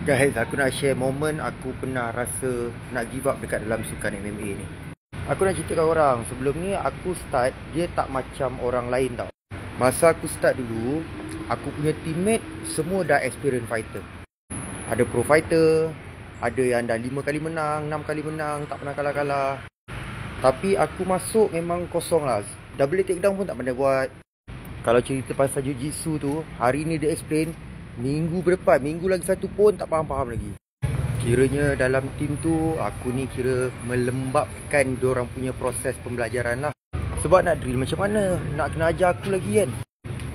Guys, aku nak share moment aku pernah rasa nak give up dekat dalam sukan MMA ni. Aku nak cerita kat orang, sebelum ni aku start, dia tak macam orang lain tau. Masa aku start dulu, aku punya teammate semua dah experienced fighter. Ada pro fighter, ada yang dah 5 kali menang, 6 kali menang, tak pernah kalah-kalah. Tapi aku masuk memang kosong lah. Double leg takedown pun tak pandai buat. Kalau cerita pasal jiu-jitsu tu, hari ni dia explain, minggu berdepan, minggu lagi satu pun tak faham-faham lagi. Kiranya dalam tim tu, aku ni kira melembabkan diorang punya proses pembelajaran lah. Sebab nak drill macam mana? Nak kena ajar aku lagi kan?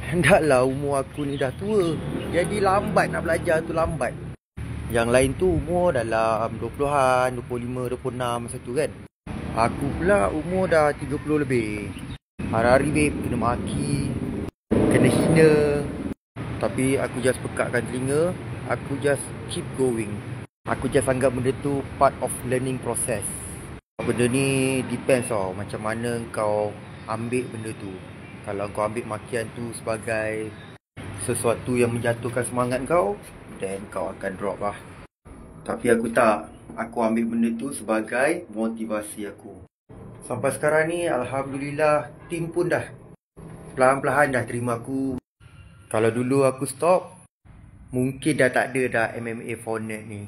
Hendaklah umur aku ni dah tua. Jadi lambat nak belajar tu, lambat. Yang lain tu umur dalam 20-an, 25, 26 masa tu kan. Aku pula umur dah 30 lebih. Hari-hari babe kena maki, kena hina. Tapi aku just pekakkan telinga. Aku just keep going. Aku just anggap benda tu part of learning process. Benda ni depends tau, macam mana kau ambil benda tu. Kalau kau ambil makian tu sebagai sesuatu yang menjatuhkan semangat kau, then kau akan drop lah. Tapi aku tak. Aku ambil benda tu sebagai motivasi aku. Sampai sekarang ni Alhamdulillah, tim pun dah perlahan-perlahan dah terima aku. Kalau dulu aku stop, mungkin dah tak ada dah MMA Fortnite ni.